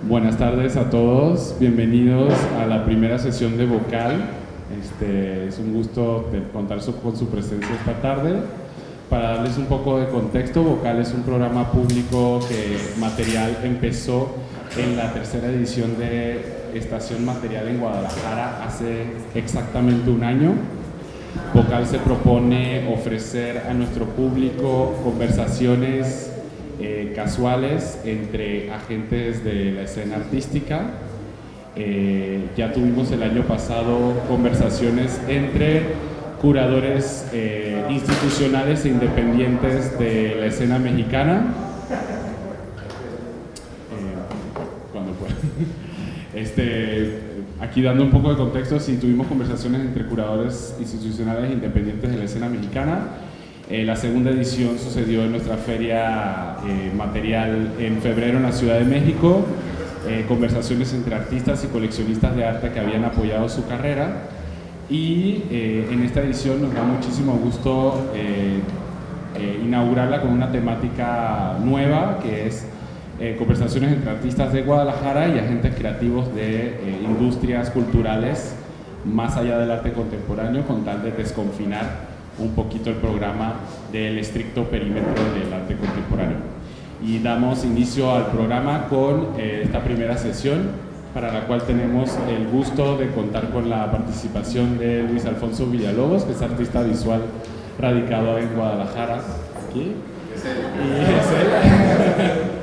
Buenas tardes a todos, bienvenidos a la primera sesión de Vocal. Es un gusto contar con su presencia esta tarde. Para darles un poco de contexto, Vocal es un programa público que Material empezó en la tercera edición de Estación Material en Guadalajara hace exactamente un año. Vocal se propone ofrecer a nuestro público conversaciones casuales entre agentes de la escena artística. Ya tuvimos el año pasado conversaciones entre curadores institucionales e independientes de la escena mexicana. Cuando pueda. Aquí dando un poco de contexto, sí tuvimos conversaciones entre curadores institucionales e independientes de la escena mexicana. La segunda edición sucedió en nuestra feria Material en febrero en la Ciudad de México. Conversaciones entre artistas y coleccionistas de arte que habían apoyado su carrera. Y en esta edición nos da muchísimo gusto inaugurarla con una temática nueva, que es conversaciones entre artistas de Guadalajara y agentes creativos de industrias culturales más allá del arte contemporáneo, con tal de desconfinar un poquito el programa del estricto perímetro del arte contemporáneo. Y damos inicio al programa con esta primera sesión, para la cual tenemos el gusto de contar con la participación de Luis Alfonso Villalobos, que es artista visual radicado en Guadalajara. Aquí. Y es él.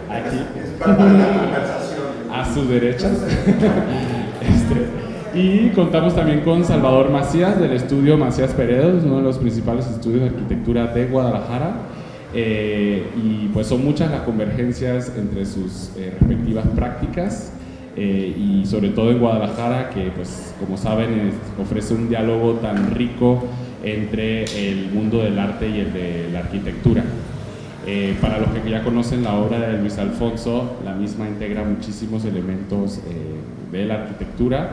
Aquí. Es para la conversación. A su derecha. Y contamos también con Salvador Macías, del estudio Macías Peredo, uno de los principales estudios de arquitectura de Guadalajara. Y pues son muchas las convergencias entre sus respectivas prácticas. Y sobre todo en Guadalajara, que pues como saben ofrece un diálogo tan rico entre el mundo del arte y el de la arquitectura. Para los que ya conocen la obra de Luis Alfonso, la misma integra muchísimos elementos de la arquitectura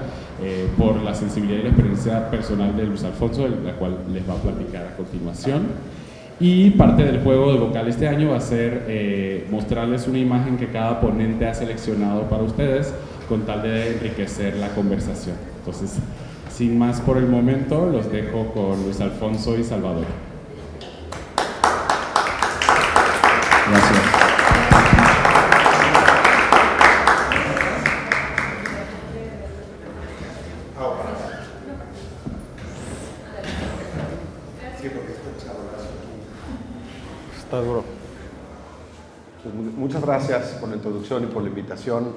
por la sensibilidad y la experiencia personal de Luis Alfonso, de la cual les va a platicar a continuación. Y parte del juego de Vocal este año va a ser mostrarles una imagen que cada ponente ha seleccionado para ustedes, con tal de enriquecer la conversación. Entonces, sin más por el momento, los dejo con Luis Alfonso y Salvador. Gracias. Está duro. Pues muchas gracias por la introducción y por la invitación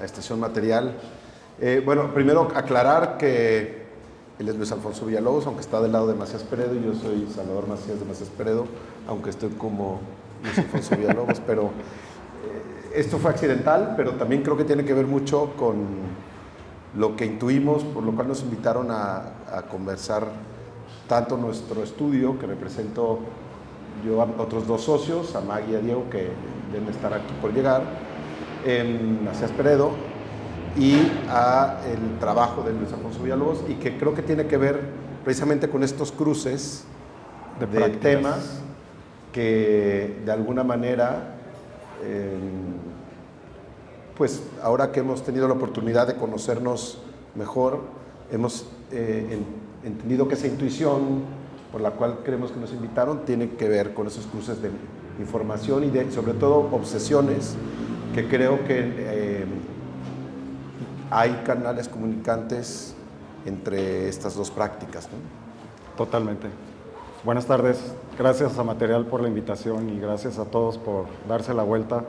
a Estación Material. Bueno, primero aclarar que él es Luis Alfonso Villalobos, aunque está del lado de Macías Peredo, y yo soy Salvador Macías de Macías Peredo, aunque estoy como Luis Alfonso Villalobos, pero esto fue accidental, pero también creo que tiene que ver mucho con lo que intuimos, por lo cual nos invitaron a conversar tanto nuestro estudio, que represento yo a otros dos socios, a Maggie y a Diego, que deben estar aquí por llegar, en Macías Peredo, y a el trabajo de Luis Alfonso Villalobos, y que creo que tiene que ver precisamente con estos cruces de temas que de alguna manera, pues ahora que hemos tenido la oportunidad de conocernos mejor, hemos entendido que esa intuición por la cual creemos que nos invitaron tiene que ver con esos cruces de información y de, sobre todo, obsesiones, que creo que hay canales comunicantes entre estas dos prácticas, ¿no? Totalmente. Buenas tardes. Gracias a Material por la invitación y gracias a todos por darse la vuelta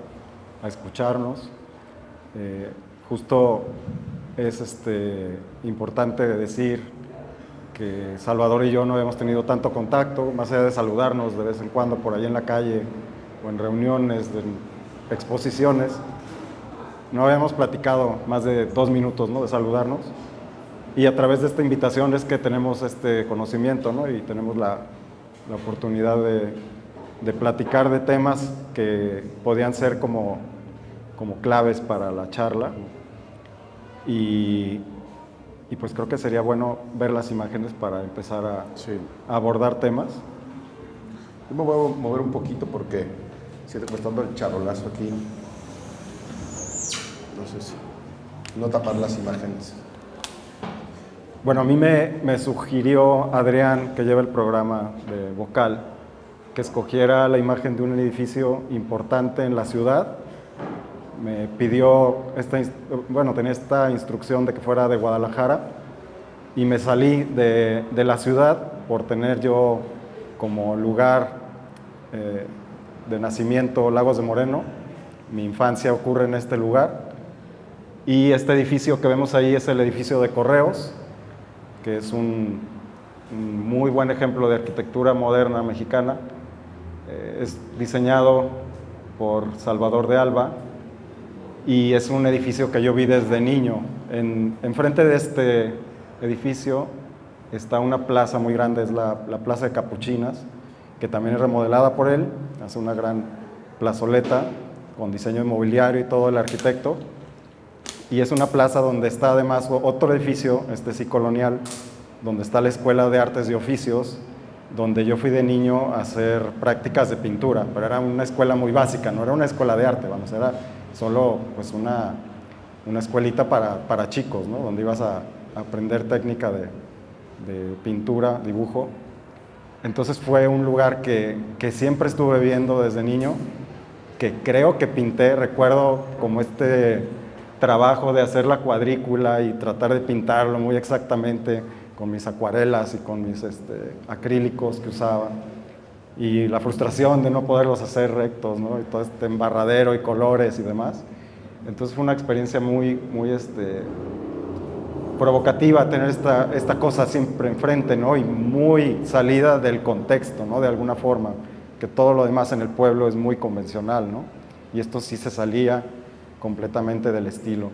a escucharnos. Justo es importante decir que Salvador y yo no hemos tenido tanto contacto, más allá de saludarnos de vez en cuando por ahí en la calle o en reuniones, en exposiciones. No habíamos platicado más de 2 minutos, ¿no?, de saludarnos, y a través de esta invitación es que tenemos este conocimiento, ¿no?, y tenemos la oportunidad de platicar de temas que podían ser como claves para la charla. Y pues creo que sería bueno ver las imágenes para empezar a abordar temas. Yo me voy a mover un poquito porque siento que me está dando el charolazo aquí. No sé si no tapar las imágenes. Bueno, a mí me sugirió Adrián, que lleva el programa de Vocal, que escogiera la imagen de un edificio importante en la ciudad. Me pidió, tenía esta instrucción de que fuera de Guadalajara, y me salí de la ciudad por tener yo como lugar de nacimiento Lagos de Moreno. Mi infancia ocurre en este lugar, y este edificio que vemos ahí es el edificio de Correos, que es un muy buen ejemplo de arquitectura moderna mexicana. Es diseñado por Salvador de Alba y es un edificio que yo vi desde niño. Enfrente de este edificio está una plaza muy grande, es la Plaza de Capuchinas, que también es remodelada por él, hace una gran plazoleta con diseño inmobiliario y todo el arquitecto. Y es una plaza donde está además otro edificio, sí colonial, donde está la Escuela de Artes y Oficios, donde yo fui de niño a hacer prácticas de pintura, pero era una escuela muy básica, no era una escuela de arte, vamos, era solo pues una escuelita para chicos, ¿no? Donde ibas a aprender técnica de pintura, dibujo. Entonces fue un lugar que siempre estuve viendo desde niño, que creo que pinté, recuerdo como trabajo de hacer la cuadrícula y tratar de pintarlo muy exactamente con mis acuarelas y con mis acrílicos que usaba, y la frustración de no poderlos hacer rectos, ¿no? Y todo este embarradero y colores y demás. Entonces fue una experiencia muy provocativa tener esta cosa siempre enfrente, ¿no? Y muy salida del contexto, ¿no? De alguna forma, que todo lo demás en el pueblo es muy convencional, ¿no? Y esto sí se salía completamente del estilo.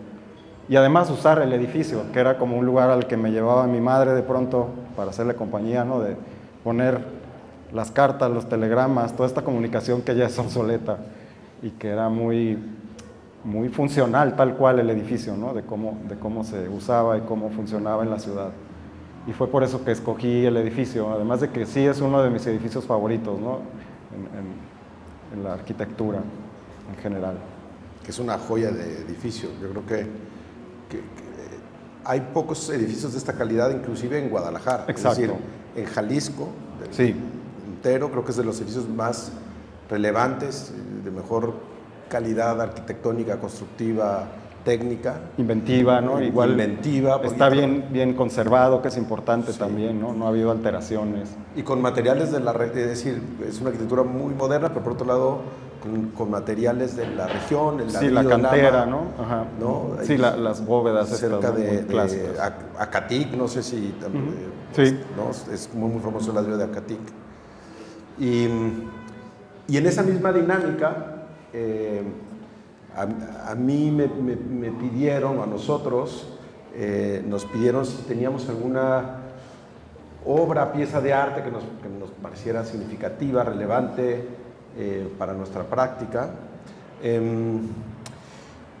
Y además usar el edificio, que era como un lugar al que me llevaba mi madre de pronto para hacerle compañía, ¿no? De poner las cartas, los telegramas, toda esta comunicación que ya es obsoleta y que era muy funcional, tal cual el edificio, ¿no? De cómo se usaba y cómo funcionaba en la ciudad. Y fue por eso que escogí el edificio, además de que sí es uno de mis edificios favoritos, ¿no? En la arquitectura en general. Que es una joya de edificio. Yo creo que hay pocos edificios de esta calidad, inclusive en Guadalajara. Exacto. Es decir, en Jalisco, sí, entero, creo que es de los edificios más relevantes, de mejor calidad arquitectónica, constructiva, técnica. Inventiva, ¿no? Igual inventiva. Está bien conservado, que es importante, sí, también, ¿no? No ha habido alteraciones. Y con materiales de la red, es decir, es una arquitectura muy moderna, pero por otro lado con materiales de la región, el sí, la cantera, Lama, ¿no? Ajá. ¿no? Sí, las bóvedas cerca de clásicas. Acatic, no sé si también, sí, ¿no? Es muy famoso el ladrillo de Acatic. Y en esa misma dinámica, a mí me pidieron, a nosotros, nos pidieron si teníamos alguna obra, pieza de arte que nos pareciera significativa, relevante para nuestra práctica.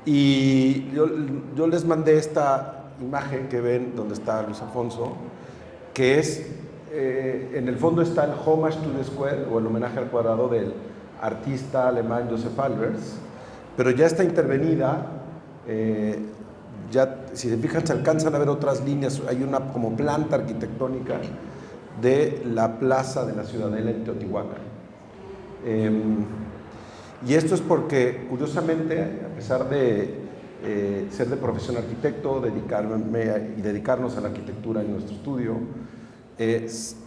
Y yo les mandé esta imagen que ven donde está Luis Alfonso, que es, en el fondo está el Homage to the Square, o el homenaje al cuadrado del artista alemán Joseph Albers, pero ya está intervenida, ya, si se fijan, se alcanzan a ver otras líneas, hay una como planta arquitectónica de la plaza de la Ciudadela en Teotihuacán. Y esto es porque, curiosamente, a pesar de ser de profesión arquitecto, dedicarnos a la arquitectura en nuestro estudio,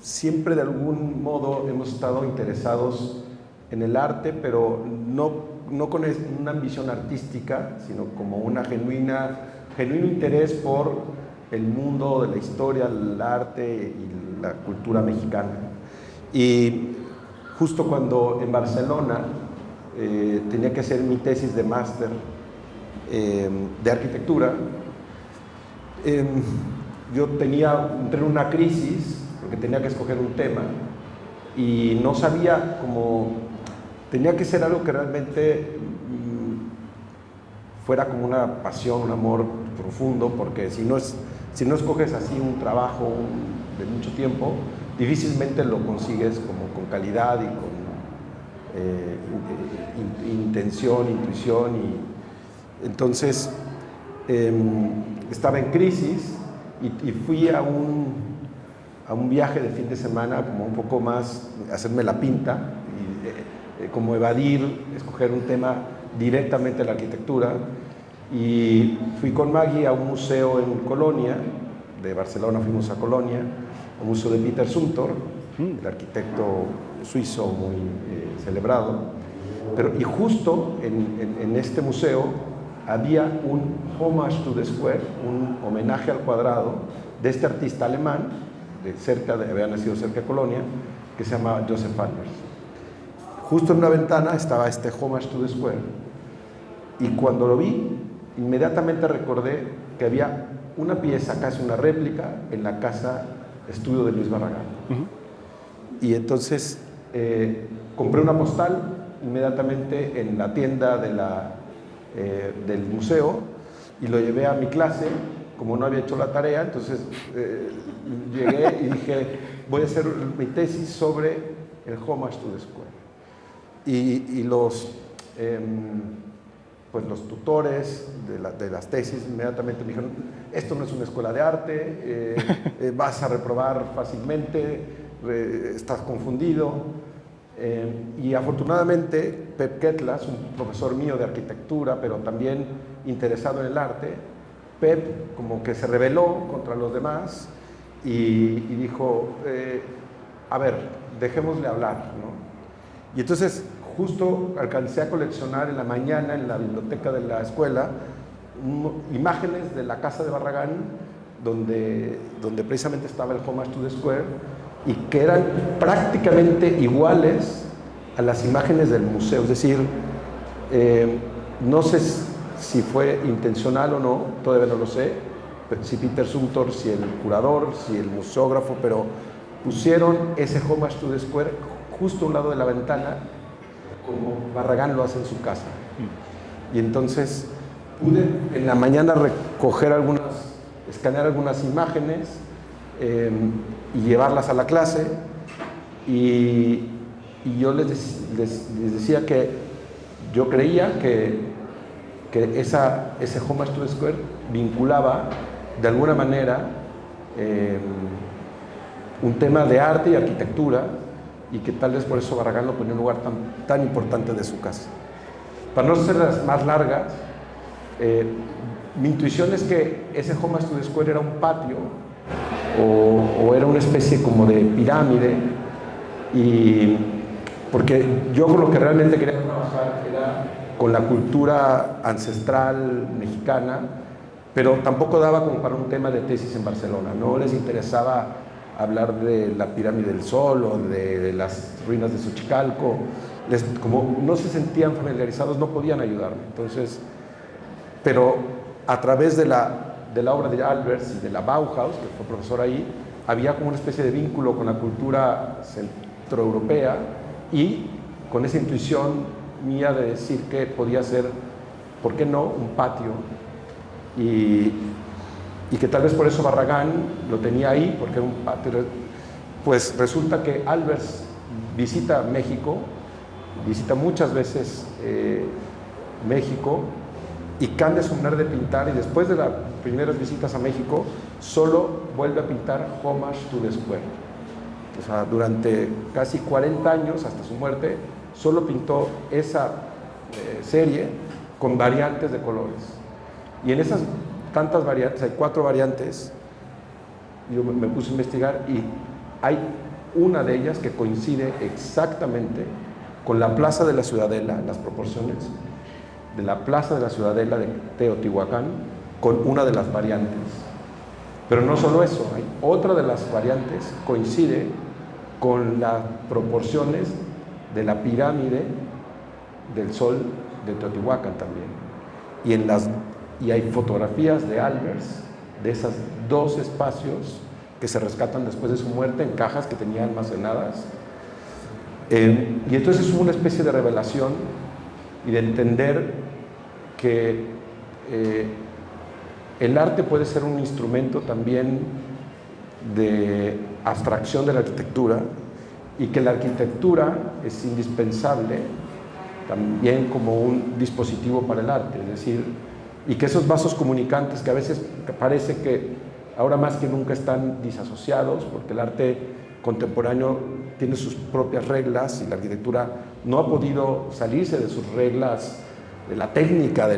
siempre de algún modo hemos estado interesados en el arte, pero no con una ambición artística, sino como una genuino interés por el mundo de la historia, el arte y la cultura mexicana. Y justo cuando en Barcelona tenía que hacer mi tesis de máster de arquitectura, yo entré en una crisis porque tenía que escoger un tema y no sabía cómo. Tenía que ser algo que realmente fuera como una pasión, un amor profundo, porque si no escoges así un trabajo de mucho tiempo, difícilmente lo consigues como con calidad y con intención, intuición Entonces, estaba en crisis y fui a un viaje de fin de semana, como un poco más, hacerme la pinta, y, como evadir, escoger un tema directamente de la arquitectura. Y fui con Maggie a un museo en Colonia, de Barcelona fuimos a Colonia, al museo de Peter Zumthor, el arquitecto suizo muy celebrado. Y justo en este museo había un homage to the square, un homenaje al cuadrado de este artista alemán, había nacido cerca de Colonia, que se llama Joseph Albers. Justo en una ventana estaba este homage to the square, y cuando lo vi, inmediatamente recordé que había una pieza, casi una réplica, en la casa estudio de Luis Barragán. Y entonces compré una postal inmediatamente en la tienda del museo y lo llevé a mi clase. Como no había hecho la tarea, entonces llegué y dije, voy a hacer mi tesis sobre el homage to the square. Y los tutores de las tesis inmediatamente me dijeron, esto no es una escuela de arte, vas a reprobar fácilmente, estás confundido. Y afortunadamente Pep Ketlas, un profesor mío de arquitectura, pero también interesado en el arte, Pep como que se rebeló contra los demás y dijo, a ver, dejémosle hablar, ¿no? Y entonces justo alcancé a coleccionar en la mañana en la biblioteca de la escuela imágenes de la casa de Barragán, donde precisamente estaba el homage to the square, y que eran prácticamente iguales a las imágenes del museo. Es decir, no sé si fue intencional o no, todavía no lo sé, si Peter Zumthor, si el curador, si el museógrafo, pero pusieron ese homage to the square justo a un lado de la ventana, como Barragán lo hace en su casa. Y entonces pude en la mañana escanear algunas imágenes y llevarlas a la clase, y yo les decía que yo creía que ese homage to the square vinculaba de alguna manera un tema de arte y arquitectura, y que tal vez por eso Barragán lo ponía en un lugar tan importante de su casa. Para no hacerlas más largas, mi intuición es que ese homage to the square era un patio o era una especie como de pirámide, y porque yo con lo que realmente quería trabajar era con la cultura ancestral mexicana, pero tampoco daba como para un tema de tesis en Barcelona. No les interesaba hablar de la pirámide del Sol o de las ruinas de Xochicalco. Como no se sentían familiarizados, no podían ayudarme. Entonces, pero a través de la obra de Albers y de la Bauhaus, que fue profesor ahí, había como una especie de vínculo con la cultura centroeuropea, y con esa intuición mía de decir que podía ser, ¿por qué no?, un patio, y que tal vez por eso Barragán lo tenía ahí, porque era un patio. Pues resulta que Albers visita México, visita muchas veces México, y cambia su manera de pintar, y después de las primeras visitas a México solo vuelve a pintar homage to the square. O sea, durante casi 40 años hasta su muerte solo pintó esa serie con variantes de colores, y en esas tantas variantes, hay 4 variantes, yo me puse a investigar, y hay una de ellas que coincide exactamente con la Plaza de la Ciudadela, las proporciones de la Plaza de la Ciudadela de Teotihuacán, con una de las variantes. Pero no solo eso, hay otra de las variantes coincide con las proporciones de la pirámide del Sol de Teotihuacán también. Y hay fotografías de Albers de esos 2 espacios que se rescatan después de su muerte en cajas que tenía almacenadas. Y entonces hubo una especie de revelación y de entender que el arte puede ser un instrumento también de abstracción de la arquitectura, y que la arquitectura es indispensable también como un dispositivo para el arte. Es decir, y que esos vasos comunicantes que a veces parece que ahora más que nunca están disasociados, porque el arte contemporáneo tiene sus propias reglas y la arquitectura no ha podido salirse de sus reglas, de la técnica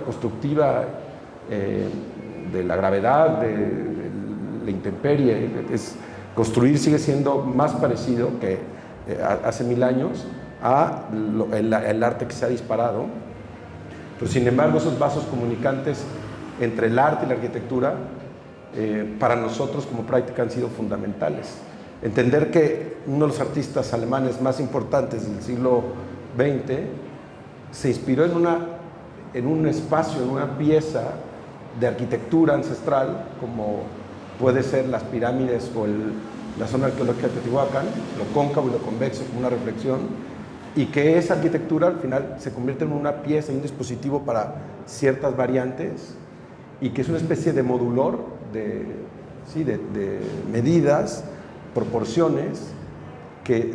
constructiva, de la gravedad, de la intemperie. Construir sigue siendo más parecido que hace 1000 años a el arte que se ha disparado, pero sin embargo esos vasos comunicantes entre el arte y la arquitectura para nosotros como práctica han sido fundamentales. Entender que uno de los artistas alemanes más importantes del siglo XX se inspiró en un espacio, en una pieza de arquitectura ancestral, como puede ser las pirámides o la zona arqueológica de Teotihuacán, lo cóncavo y lo convexo como una reflexión, y que esa arquitectura al final se convierte en una pieza y un dispositivo para ciertas variantes, y que es una especie de modulor de medidas, proporciones que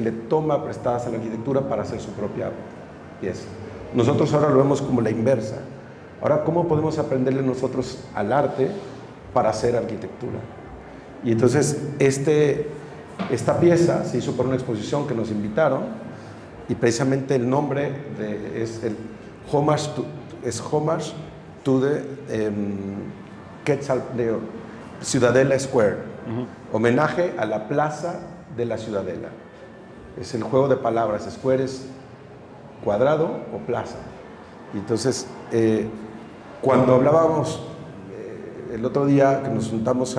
le toma prestadas a la arquitectura para hacer su propia pieza. Nosotros ahora lo vemos como la inversa. Ahora, ¿cómo podemos aprenderle nosotros al arte para hacer arquitectura? Y entonces esta pieza se hizo por una exposición que nos invitaron, y precisamente el nombre es el Homage to the Ciudadela Square, homenaje a la plaza de la Ciudadela. Es el juego de palabras, square es cuadrado o plaza. Y entonces, cuando hablábamos el otro día que nos juntamos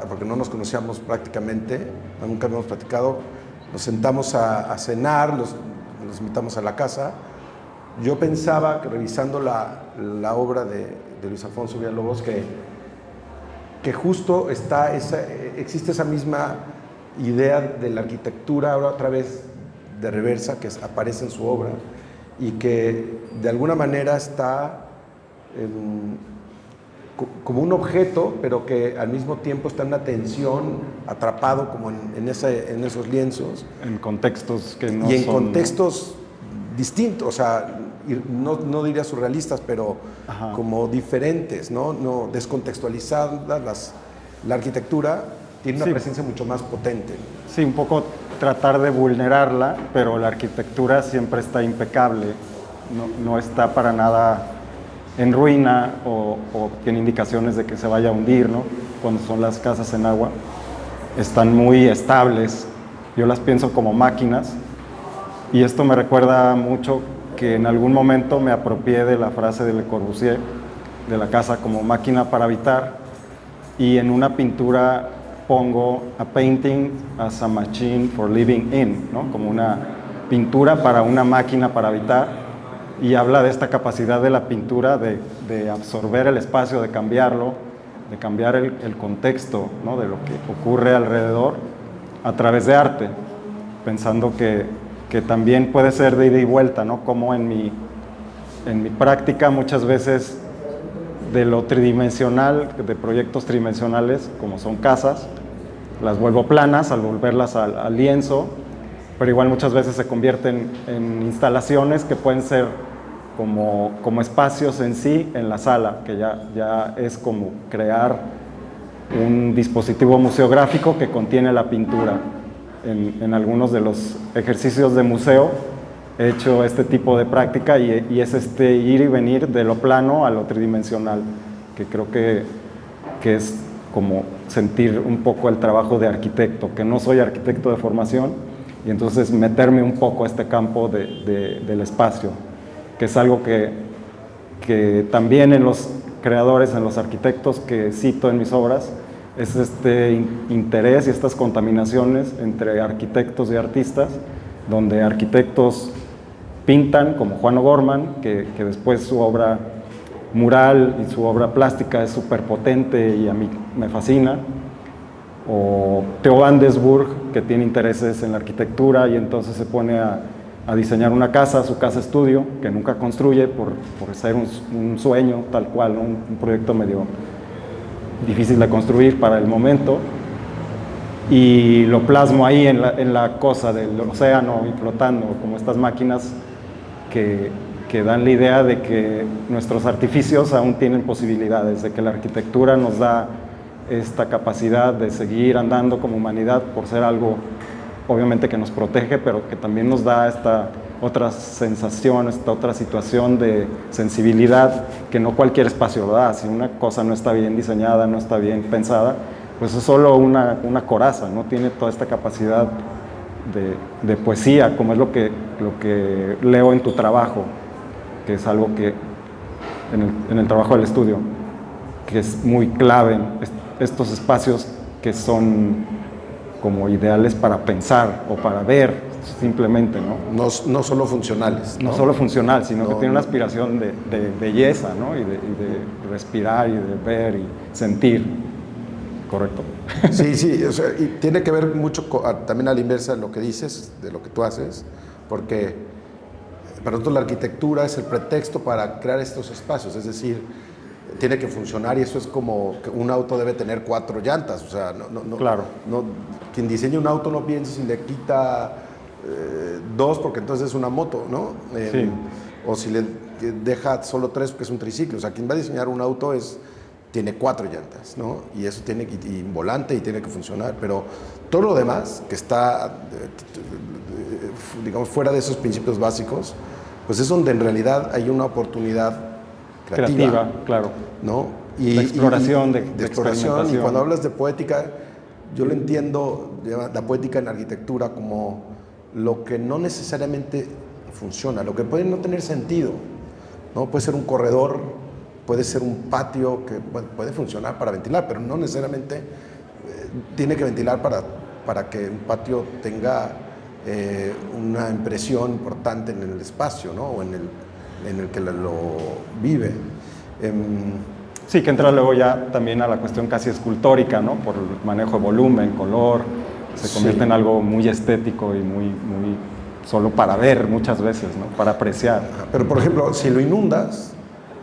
porque no nos conocíamos prácticamente, nunca habíamos platicado, nos sentamos a cenar, los invitamos a la casa. Yo pensaba que revisando la obra de Luis Alfonso Villalobos, que justo existe esa misma idea de la arquitectura ahora otra vez de reversa que aparece en su obra, y que de alguna manera está como un objeto, pero que al mismo tiempo está en una tensión, atrapado como en esos lienzos. En contextos que no y en son... contextos distintos, o sea, no diría surrealistas, pero Ajá. como diferentes, no descontextualizadas. La arquitectura tiene una Sí. presencia mucho más potente. Sí, un poco tratar de vulnerarla, pero la arquitectura siempre está impecable, no está para nada en ruina o tiene indicaciones de que se vaya a hundir, ¿no? Cuando son las casas en agua, están muy estables. Yo las pienso como máquinas, y esto me recuerda mucho que en algún momento me apropié de la frase de Le Corbusier, de la casa como máquina para habitar, y en una pintura pongo a painting as a machine for living in, ¿no? Como una pintura para una máquina para habitar, y habla de esta capacidad de la pintura de absorber el espacio, de cambiarlo, de cambiar el contexto, ¿no? De lo que ocurre alrededor a través de arte, pensando que también puede ser de ida y vuelta, ¿no? Como en mi práctica muchas veces de lo tridimensional, de proyectos tridimensionales como son casas, las vuelvo planas al volverlas al lienzo, pero igual muchas veces se convierten en instalaciones que pueden ser como espacios en sí en la sala, que ya es como crear un dispositivo museográfico que contiene la pintura. En algunos de los ejercicios de museo he hecho este tipo de práctica, y es ir y venir de lo plano a lo tridimensional, que creo que es como sentir un poco el trabajo de arquitecto, que no soy arquitecto de formación, y entonces meterme un poco a este campo del espacio, que es algo que también en los creadores, en los arquitectos que cito en mis obras, es este interés y estas contaminaciones entre arquitectos y artistas, donde arquitectos pintan, como Juan O'Gorman, que después su obra mural y su obra plástica es súper potente y a mí me fascina, o Theo van Desburg, que tiene intereses en la arquitectura y entonces se pone a diseñar una casa, su casa estudio, que nunca construye por ser un sueño tal cual, ¿no? Un proyecto medio difícil de construir para el momento, y lo plasmo ahí en la cosa del océano y flotando, como estas máquinas que que dan la idea de que nuestros artificios aún tienen posibilidades, de que la arquitectura nos da esta capacidad de seguir andando como humanidad por ser algo, obviamente, que nos protege, pero que también nos da esta otra sensación, esta otra situación de sensibilidad que no cualquier espacio lo da. Si una cosa no está bien diseñada, no está bien pensada, pues es solo una coraza, no tiene toda esta capacidad de poesía, como es lo que leo en tu trabajo, que es algo que en el trabajo del estudio, que es muy clave, estos espacios que son como ideales para pensar o para ver simplemente, ¿no? No solo funcionales. No solo funcional, sino que tiene una aspiración de belleza, ¿no? Y de respirar y de ver y sentir. Correcto. Sí, o sea, y tiene que ver mucho también a la inversa de lo que dices, de lo que tú haces, porque para nosotros la arquitectura es el pretexto para crear estos espacios, es decir, tiene que funcionar, y eso es como que un auto debe tener 4 llantas, o sea, claro. Quien diseña un auto no piensa si le quita 2 porque entonces es una moto, ¿no? Sí. O si le deja solo 3 porque es un triciclo, o sea, quien va a diseñar un auto tiene 4 llantas, ¿no? Y eso tiene y un volante y tiene que funcionar, pero todo lo demás que está, digamos, fuera de esos principios básicos, pues es donde en realidad hay una oportunidad creativa, claro, ¿no? De exploración, de exploración. Y cuando hablas de poética, yo lo entiendo, la poética en la arquitectura, como lo que no necesariamente funciona, lo que puede no tener sentido, ¿no? Puede ser un corredor, puede ser un patio que puede funcionar para ventilar, pero no necesariamente tiene que ventilar para que un patio tenga una impresión importante en el espacio, ¿no? O en el que lo vive. Sí, que entra luego ya también a la cuestión casi escultórica, ¿no? Por el manejo de volumen, color, se convierte en algo muy estético y muy solo para ver muchas veces, ¿no? Para apreciar. Pero, por ejemplo, si lo inundas...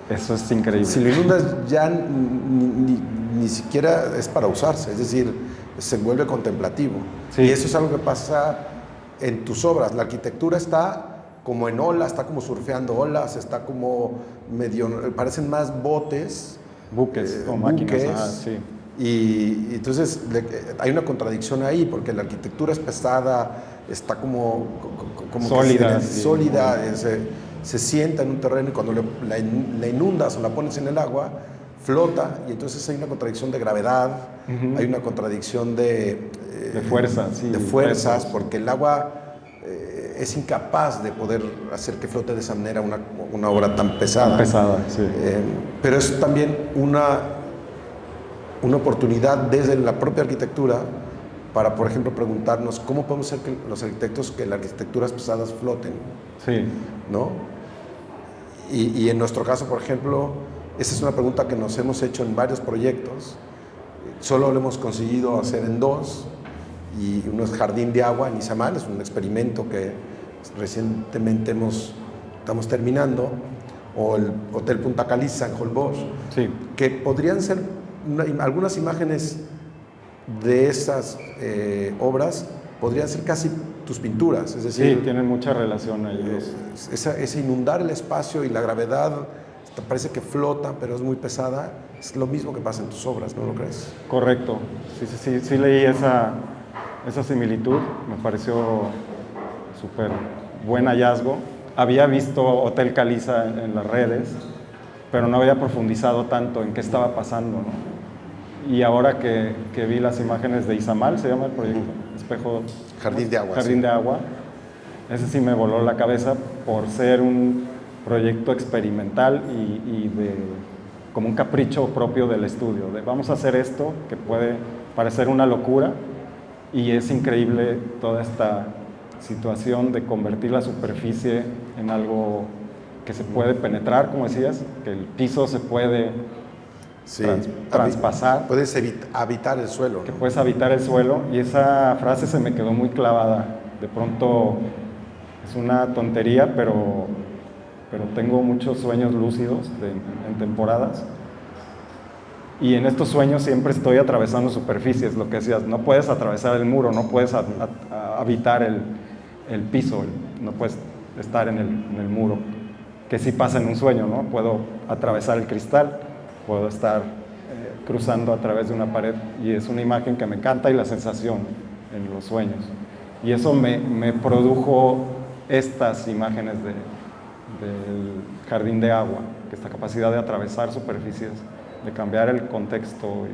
Eso es increíble. Si lo inundas ya ni siquiera es para usarse, es decir, se vuelve contemplativo. Sí. Y eso es algo que pasa en tus obras. La arquitectura está como en olas, está como surfeando olas, está como medio, parecen más botes. Buques o máquinas. Sí. Y entonces hay una contradicción ahí, porque la arquitectura es pesada, está como sólida. Sólida, se sienta en un terreno, y cuando la inundas o la pones en el agua, flota, y entonces hay una contradicción de gravedad, hay una contradicción de fuerzas, sí, de fuerzas, porque el agua es incapaz de poder hacer que flote de esa manera una obra tan pesada. Sí. Pero es también una oportunidad desde la propia arquitectura para, por ejemplo, preguntarnos cómo podemos hacer que los arquitectos, que las arquitecturas pesadas floten. Sí. ¿No? Y en nuestro caso, por ejemplo, esa es una pregunta que nos hemos hecho en varios proyectos. Solo lo hemos conseguido hacer en 2, y uno es Jardín de Agua en Izamal, es un experimento que recientemente estamos terminando, o el Hotel Punta Caliza en Holbox, sí, que podrían ser algunas imágenes de esas obras, podrían ser casi tus pinturas, es decir... Sí, tienen mucha relación ahí. Ese inundar el espacio y la gravedad, parece que flota, pero es muy pesada, es lo mismo que pasa en tus obras, ¿no lo crees? Correcto, sí leí esa similitud, me pareció súper buen hallazgo. Había visto Hotel Caliza en las redes, pero no había profundizado tanto en qué estaba pasando, ¿no? Y ahora que vi las imágenes de Izamal, se llama el proyecto, Espejo... Jardín de Agua. Jardín de Agua. Ese sí me voló la cabeza por ser un proyecto experimental y como un capricho propio del estudio. Vamos a hacer esto que puede parecer una locura, y es increíble toda esta situación de convertir la superficie en algo que se puede penetrar, como decías, que el piso se puede... Sí, traspasar. Puedes habitar el suelo, ¿no? Que puedes habitar el suelo, y esa frase se me quedó muy clavada. De pronto es una tontería, pero tengo muchos sueños lúcidos en temporadas, y en estos sueños siempre estoy atravesando superficies, lo que decías, no puedes atravesar el muro, no puedes habitar el piso, no puedes estar en el muro. que sí pasa en un sueño, ¿no? Puedo atravesar el cristal, puedo estar cruzando a través de una pared, y es una imagen que me encanta, y la sensación en los sueños. Y eso me produjo estas imágenes del jardín de agua, que esta capacidad de atravesar superficies, de cambiar el contexto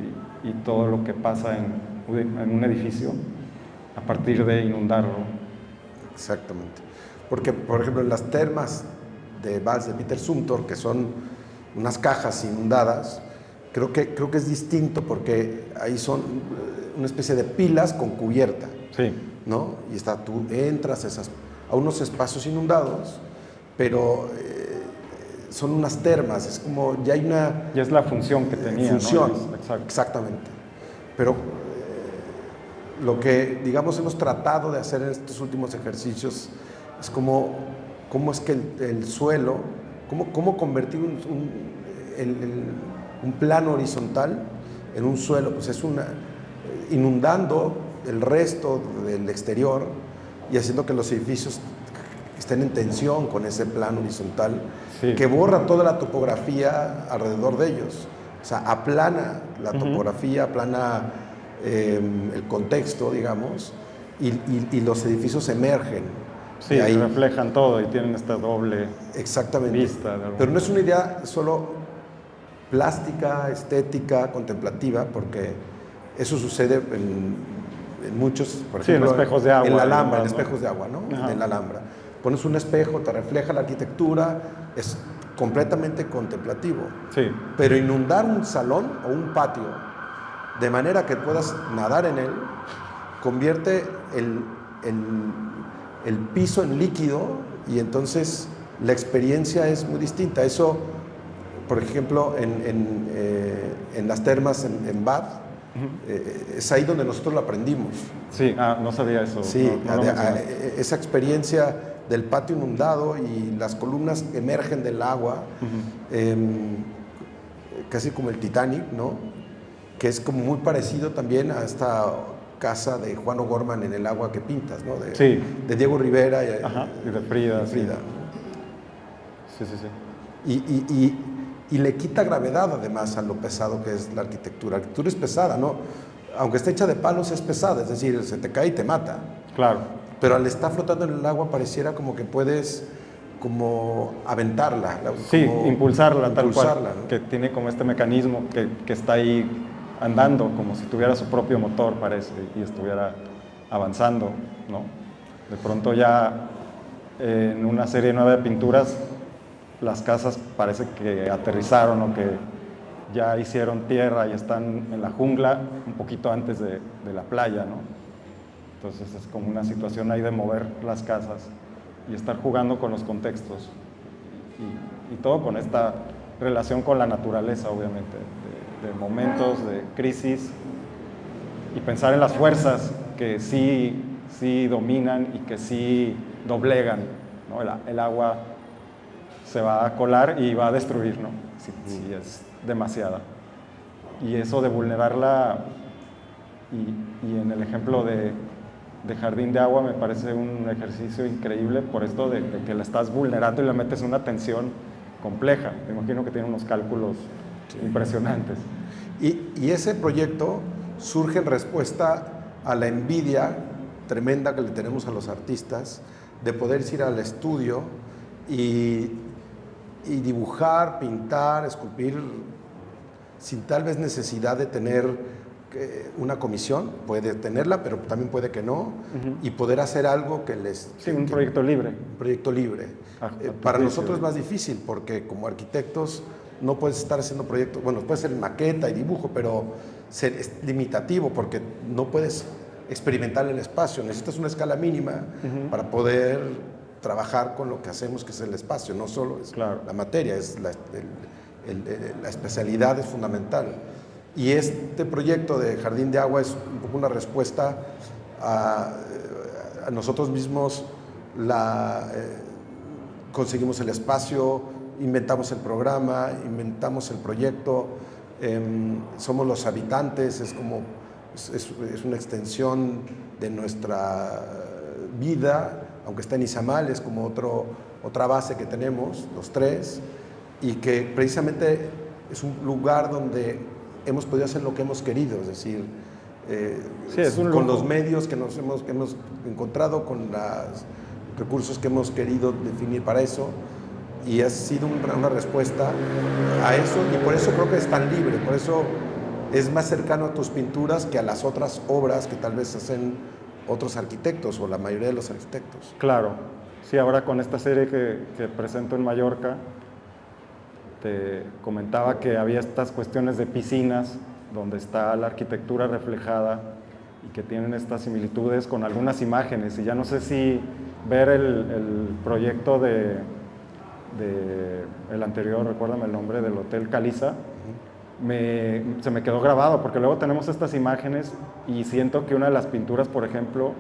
y todo lo que pasa en un edificio a partir de inundarlo. Exactamente. Porque, por ejemplo, en las termas de Valls de Peter Zumthor, que son unas cajas inundadas, creo que es distinto, porque ahí son una especie de pilas con cubierta. Sí. ¿No? Y tú entras a unos espacios inundados, pero son unas termas, es como ya hay una... Y es la función que tenía, función, ¿no? exactamente. Pero lo que, digamos, hemos tratado de hacer en estos últimos ejercicios es cómo es que el suelo, cómo convertir un plano horizontal en un suelo, pues es inundando el resto del exterior y haciendo que los edificios estén en tensión con ese plano horizontal, sí, que borra toda la topografía alrededor de ellos. O sea, aplana la topografía, aplana el contexto, digamos, y los edificios emergen. Sí, ahí reflejan todo y tienen esta doble vista. Pero no es una idea solo plástica, estética, contemplativa, porque eso sucede en muchos, por ejemplo, en espejos de agua, en la Alhambra, en espejos de agua, ¿no? Ajá. En la Alhambra. Pones un espejo, te refleja la arquitectura, es completamente contemplativo. Sí. Pero inundar un salón o un patio de manera que puedas nadar en él, convierte el piso en líquido, y entonces la experiencia es muy distinta. Eso, por ejemplo, en las termas en Bath, es ahí donde nosotros lo aprendimos. Sí, no sabía eso. Sí, no esa experiencia del patio inundado y las columnas que emergen del agua, casi como el Titanic, ¿no? Que es como muy parecido también a esta casa de Juan O'Gorman, En el agua que pintas, ¿no? De Diego Rivera y de Frida. Sí. Sí. Y le quita gravedad, además, a lo pesado que es la arquitectura. La arquitectura es pesada, ¿no? Aunque esté hecha de palos, es pesada, es decir, se te cae y te mata. Claro. Pero al estar flotando en el agua pareciera como que puedes como aventarla. Sí, impulsarla tal cual, ¿no? Que tiene como este mecanismo que está ahí andando, como si tuviera su propio motor, parece, y estuviera avanzando, ¿no? De pronto ya en una serie nueva de pinturas, las casas parece que aterrizaron o que ya hicieron tierra y están en la jungla un poquito antes de la playa, ¿no? Entonces es como una situación ahí de mover las casas y estar jugando con los contextos y todo con esta relación con la naturaleza, obviamente, de momentos de crisis, y pensar en las fuerzas que sí dominan y que sí doblegan, ¿no? El agua se va a colar y va a destruir, ¿no? Si es demasiada. Y eso de vulnerarla, y en el ejemplo de Jardín de Agua me parece un ejercicio increíble por esto de que la estás vulnerando y le metes una tensión compleja. Me imagino que tiene unos cálculos impresionantes. Y ese proyecto surge en respuesta a la envidia tremenda que le tenemos a los artistas de poder ir al estudio y dibujar, pintar, esculpir sin tal vez necesidad de tener una comisión. Puede tenerla, pero también puede que no, y poder hacer algo que les... Sí, un proyecto libre. Un proyecto libre. Para nosotros es más difícil, porque como arquitectos no puedes estar haciendo proyectos, bueno, puede ser maqueta y dibujo, pero es limitativo, porque no puedes experimentar el espacio, necesitas una escala mínima para poder trabajar con lo que hacemos, que es el espacio, no solo es la materia, es la especialidad es fundamental. Y este proyecto de Jardín de Agua es un poco una respuesta a nosotros mismos. Conseguimos el espacio, inventamos el programa, inventamos el proyecto, somos los habitantes, es una extensión de nuestra vida, aunque está en Izamal, es como otra base que tenemos, los tres, y que precisamente es un lugar donde hemos podido hacer lo que hemos querido, es decir, Sí, es un con lujo. los medios que hemos encontrado, con los recursos que hemos querido definir para eso, y ha sido una respuesta a eso, y por eso creo que es tan libre, por eso es más cercano a tus pinturas que a las otras obras que tal vez hacen otros arquitectos o la mayoría de los arquitectos. Claro, sí, ahora con esta serie que presento en Mallorca, te comentaba que había estas cuestiones de piscinas, donde está la arquitectura reflejada y que tienen estas similitudes con algunas imágenes. Y ya no sé si ver el proyecto de el anterior, recuérdame el nombre, del Hotel Caliza, se me quedó grabado, porque luego tenemos estas imágenes y siento que una de las pinturas, por ejemplo,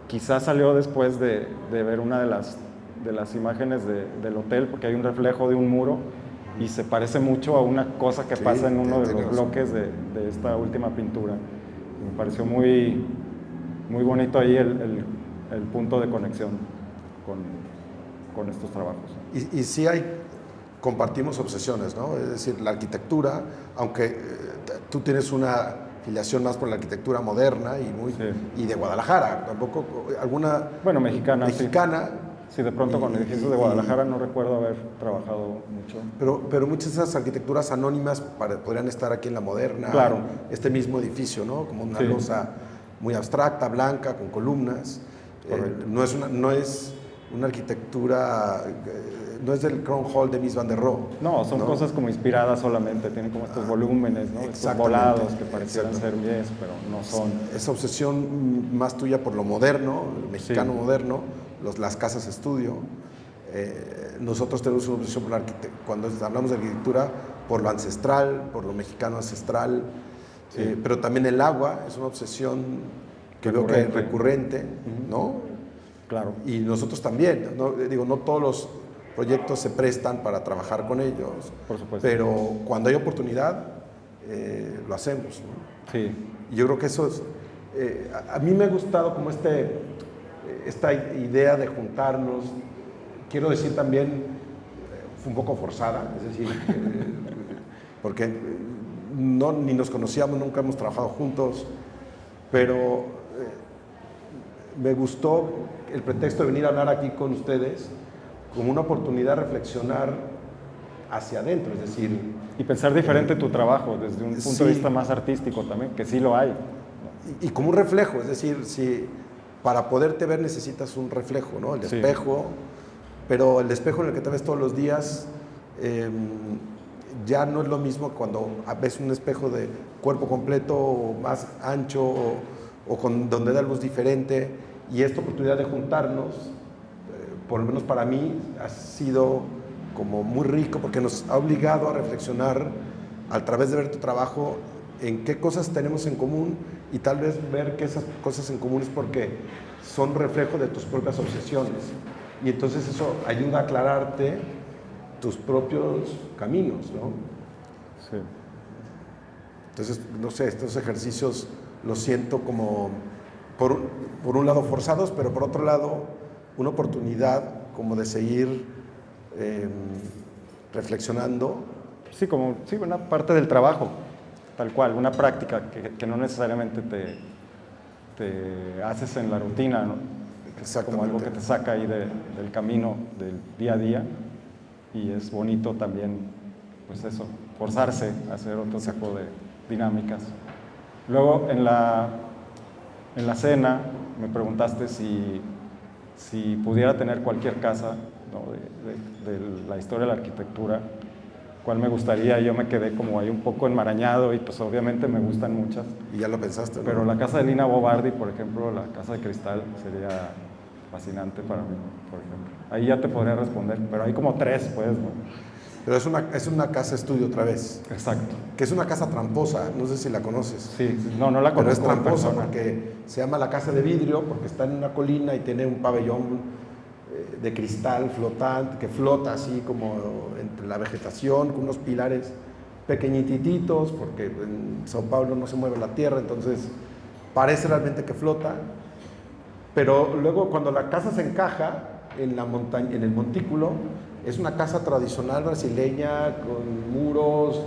quizás salió después de ver una de las imágenes del hotel, porque hay un reflejo de un muro y se parece mucho a una cosa que Sí, pasa en uno de los razón. bloques de esta última pintura. Me pareció muy, muy bonito ahí el punto de conexión con estos trabajos. Y sí compartimos obsesiones, ¿no? Es decir, la arquitectura, aunque tú tienes una filiación más por la arquitectura moderna y de Guadalajara, tampoco alguna Bueno, mexicana. mexicana. Sí, de pronto con edificios de Guadalajara no recuerdo haber trabajado mucho. Pero muchas de esas arquitecturas anónimas podrían estar aquí en la moderna, Claro. este mismo edificio, ¿no? Como una Sí. losa muy abstracta, blanca, con columnas. Correcto. No es una arquitectura, no es del Crown Hall de Mies van der Rohe. No, son cosas como inspiradas solamente, tienen como estos volúmenes, ¿no? Estos Exactamente. volados que parecieran ser mies, pero no son. Esa obsesión más tuya por lo moderno, el mexicano Sí. moderno, las casas estudio. Nosotros tenemos una obsesión por cuando hablamos de arquitectura, por lo ancestral, por lo mexicano ancestral, Sí. pero también el agua es una obsesión que veo que es recurrente, ¿no? Claro. Y nosotros también, ¿no? Digo, no todos los proyectos se prestan para trabajar con ellos, Por supuesto. pero cuando hay oportunidad, lo hacemos, ¿no? Sí. Y yo creo que eso es, a mí me ha gustado como esta idea de juntarnos, quiero decir también, fue un poco forzada, es decir, porque ni nos conocíamos, nunca hemos trabajado juntos, pero me gustó el pretexto de venir a hablar aquí con ustedes como una oportunidad de reflexionar hacia adentro, es decir, Y pensar diferente tu trabajo desde un punto Sí. de vista más artístico también, que sí lo hay. y como un reflejo, es decir, si para poderte ver necesitas un reflejo, ¿no? El Sí. espejo, pero el espejo en el que te ves todos los días ya no es lo mismo cuando ves un espejo de cuerpo completo o más ancho o donde da luz diferente, y esta oportunidad de juntarnos, por lo menos para mí, ha sido como muy rico porque nos ha obligado a reflexionar a través de ver tu trabajo en qué cosas tenemos en común y tal vez ver que esas cosas en común es porque son reflejo de tus propias obsesiones. Y entonces eso ayuda a aclararte tus propios caminos, ¿no? Sí. Entonces, no sé, estos ejercicios los siento como, por un lado forzados, pero por otro lado una oportunidad como de seguir reflexionando. Sí, como una parte del trabajo, tal cual, una práctica que no necesariamente te haces en la rutina, ¿no? Como algo que te saca ahí del camino del día a día, y es bonito también, pues eso, forzarse a hacer otro tipo de dinámicas. Luego en la cena me preguntaste si pudiera tener cualquier casa, ¿no? de la historia de la arquitectura, cuál me gustaría. Yo me quedé como ahí un poco enmarañado y pues obviamente me gustan muchas. Y ya lo pensaste, ¿no? Pero la casa de Lina Bo Bardi, por ejemplo, la casa de cristal, sería fascinante para mí, por ejemplo. Ahí ya te podría responder, pero hay como tres, pues, ¿no? Pero es una casa estudio otra vez, Exacto. que es una casa tramposa, no sé si la conoces. Sí, no la Pero es conozco en tramposa persona. porque se llama la casa de vidrio, porque está en una colina y tiene un pabellón de cristal flotante, que flota así como entre la vegetación, con unos pilares pequeñititos, porque en Sao Paulo no se mueve la tierra, entonces parece realmente que flota. Pero luego cuando la casa se encaja, en la montaña, en el montículo. Es una casa tradicional brasileña con muros,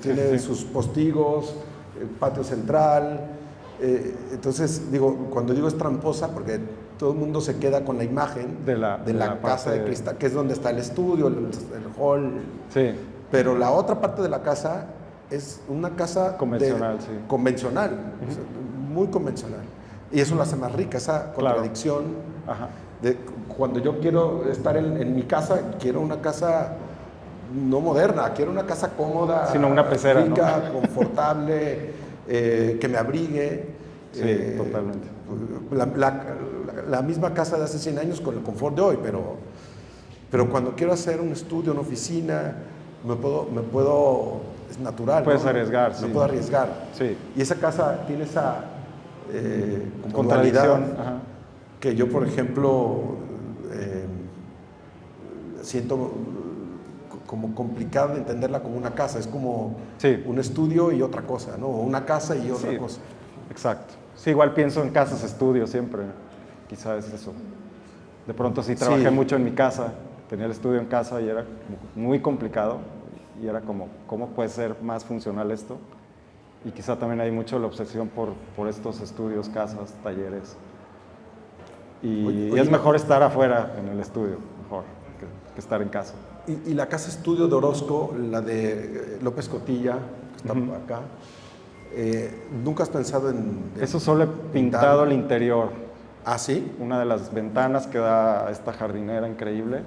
tiene sus postigos, patio central. Entonces, digo, cuando digo es tramposa, porque todo el mundo se queda con la imagen de la casa de cristal, que es donde está el estudio, el hall. Sí. Pero la otra parte de la casa es una casa convencional, convencional, o sea, muy convencional. Y eso lo hace más rica, esa contradicción. Ajá. De cuando yo quiero estar en mi casa, quiero una casa no moderna, quiero una casa cómoda, sino una pecera, rica, ¿no? Confortable, que me abrigue. Sí, totalmente. La misma casa de hace 100 años con el confort de hoy, pero cuando quiero hacer un estudio, una oficina, me puedo es natural. Puedes, ¿no? Arriesgar, sí. Me puedo arriesgar. Sí. Y esa casa tiene esa contradicción, que yo, por ejemplo, siento como complicado de entenderla como una casa. Es como un estudio y otra cosa, ¿no? Una casa y otra cosa. Exacto. Sí, igual pienso en casas estudio siempre. Quizás es eso. De pronto sí trabajé mucho en mi casa, tenía el estudio en casa y era muy complicado. Y era como, ¿cómo puede ser más funcional esto? Y quizá también hay mucho la obsesión por estos estudios, casas, talleres. Y es mejor estar afuera en el estudio, mejor que estar en casa. Y la casa estudio de Orozco, la de López Cotilla, que está acá, ¿nunca has pensado en eso solo he pintado el interior. ¿Ah, sí? Una de las ventanas que da a esta jardinera increíble.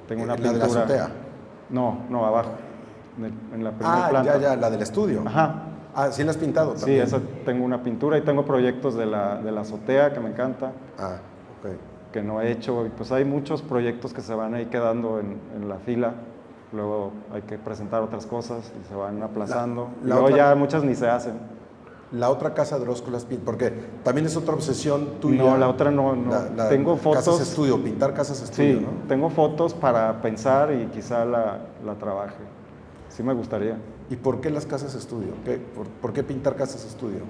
Tengo una pintura. ¿La de la azotea? No, abajo. En la primera planta. Ya, la del estudio. Ajá. Ah, ¿sí la has pintado también? Sí, esa tengo una pintura y tengo proyectos de la azotea que me encanta. Ah, ok. Que no he hecho. Y pues hay muchos proyectos que se van ahí quedando en la fila. Luego hay que presentar otras cosas y se van aplazando. Y luego ya muchas ni se hacen. La otra casa de Orozco las pintas, porque también es otra obsesión tuya. No, la otra no. Tengo fotos. Casas estudio, pintar casas estudio, sí, ¿no? Tengo fotos para pensar y quizá la trabaje. Sí me gustaría. ¿Y por qué las casas estudio? ¿Por qué pintar casas estudio?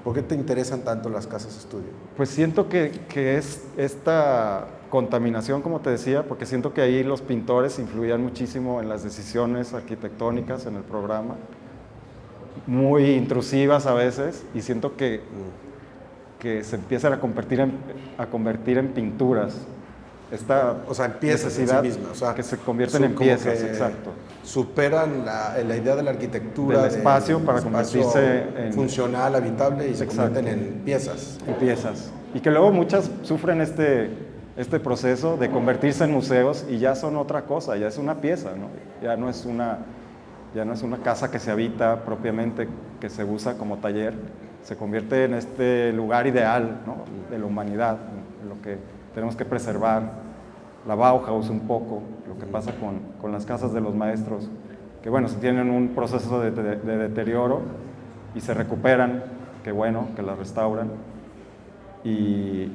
¿Por qué te interesan tanto las casas estudio? Pues siento que es esta contaminación, como te decía, porque siento que ahí los pintores influían muchísimo en las decisiones arquitectónicas en el programa, muy intrusivas a veces, y siento que se empiezan a convertir en pinturas. O sea, en piezas en sí mismas. O sea, que se convierten en piezas, exacto. Superan la idea de la arquitectura. Del espacio para convertirse en funcional, habitable, y se convierten en piezas. En piezas. Y que luego muchas sufren este proceso de convertirse en museos y ya son otra cosa, ya es una pieza, ¿no? Ya no es una casa que se habita propiamente, que se usa como taller, se convierte en este lugar ideal, ¿no? De la humanidad, en lo que tenemos que preservar. La Bauhaus un poco, lo que pasa con las casas de los maestros, que bueno, tienen un proceso de deterioro y se recuperan, que bueno, que las restauran. Y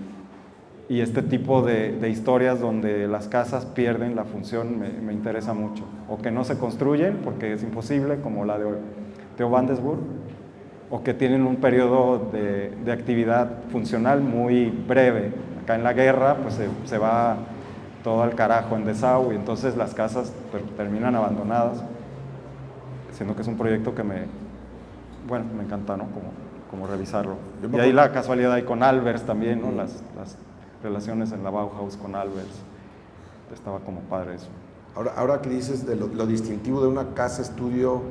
este tipo de historias donde las casas pierden la función me interesa mucho. O que no se construyen porque es imposible, como la de Theo van der Burg, o que tienen un periodo de actividad funcional muy breve. Acá en la guerra pues se va todo al carajo en desagüe, y entonces las casas terminan abandonadas, siendo que es un proyecto que me encanta, ¿no? Como revisarlo. Y ahí la casualidad hay con Albers también, ¿no? Las relaciones en la Bauhaus con Albers, estaba como padre eso. Ahora que dices de lo distintivo de una casa estudio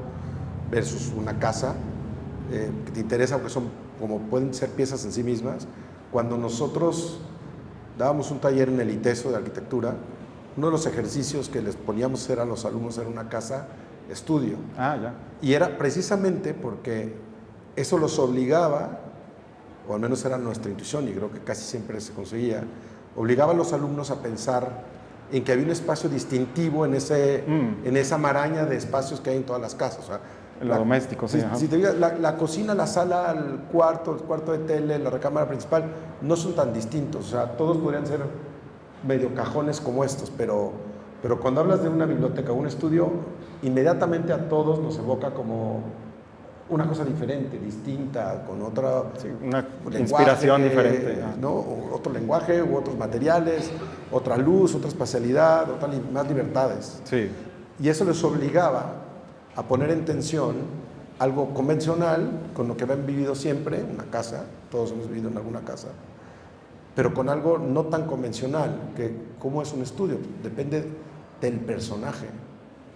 versus una casa, que te interesa, porque como pueden ser piezas en sí mismas, cuando nosotros dábamos un taller en el ITESO de arquitectura, uno de los ejercicios que les poníamos a hacer a los alumnos era una casa estudio. Ah, ya. Y era precisamente porque eso los obligaba, o al menos era nuestra intuición, y creo que casi siempre se conseguía, obligaba a los alumnos a pensar en que había un espacio distintivo en esa maraña de espacios que hay en todas las casas. O sea, en lo doméstico, sí. Si te digas, la cocina, la sala, el cuarto de tele, la recámara principal, no son tan distintos. O sea, todos podrían ser medio cajones como estos, pero cuando hablas de una biblioteca o un estudio, inmediatamente a todos nos evoca como una cosa diferente, distinta, con otra una lenguaje, inspiración diferente. ¿no? Otro lenguaje u otros materiales, otra luz, otra espacialidad, más libertades. Sí. Y eso les obligaba a poner en tensión algo convencional con lo que habían vivido siempre, una casa, todos hemos vivido en alguna casa, pero con algo no tan convencional, que como es un estudio, depende del personaje.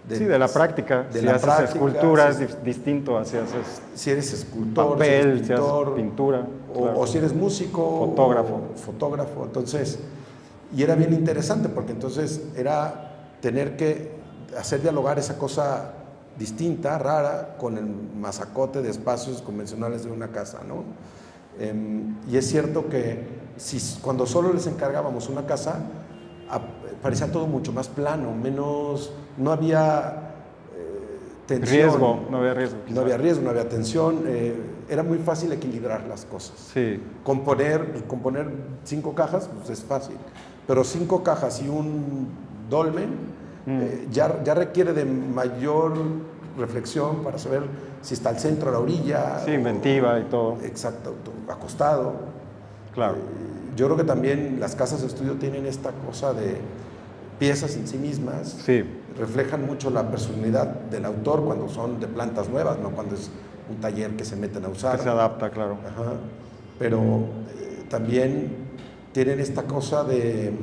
De la práctica. Si haces escultura es distinto a si haces si eres escultor, papel, si eres pintor, si haces pintura. Claro. O si eres músico, fotógrafo. Entonces, y era bien interesante porque entonces era tener que hacer dialogar esa cosa distinta, rara, con el masacote de espacios convencionales de una casa, ¿no? Y es cierto que cuando solo les encargábamos una casa, parecía todo mucho más plano, menos, no había tensión. No había riesgo. No había riesgo, no había tensión, era muy fácil equilibrar las cosas. Sí. Componer 5 cajas, pues es fácil, pero 5 cajas y un dolmen ya requiere de mayor reflexión para saber si está al centro, a la orilla. Sí, inventiva y todo. Exacto, acostado. Claro. Yo creo que también las casas de estudio tienen esta cosa de piezas en sí mismas. Sí. Reflejan mucho la personalidad del autor cuando son de plantas nuevas, no cuando es un taller que se meten a usar. Que se adapta, claro. Ajá. Pero también tienen esta cosa de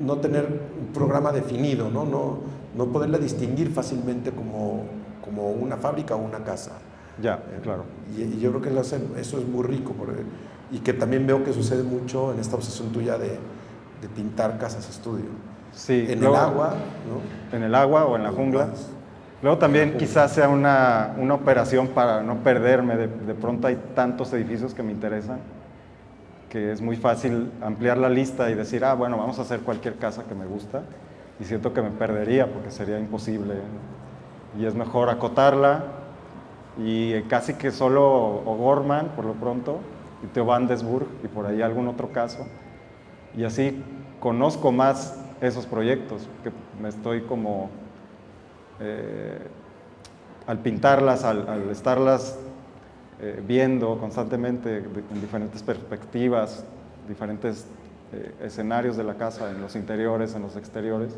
no tener un programa definido, no poderla distinguir fácilmente como una fábrica o una casa. Ya, claro. Y yo creo que eso es muy rico, y que también veo que sucede mucho en esta obsesión tuya de pintar casas estudio. Sí. En el agua, ¿no? En el agua o en la jungla. Luego también quizás sea una operación para no perderme. De pronto hay tantos edificios que me interesan que es muy fácil ampliar la lista y decir, bueno, vamos a hacer cualquier casa que me gusta, y siento que me perdería porque sería imposible. Y es mejor acotarla, y casi que solo O'Gorman por lo pronto, y Theo van Desburg, y por ahí algún otro caso. Y así conozco más esos proyectos, que me estoy como, al pintarlas, al estarlas viendo constantemente en diferentes perspectivas, diferentes escenarios de la casa, en los interiores, en los exteriores,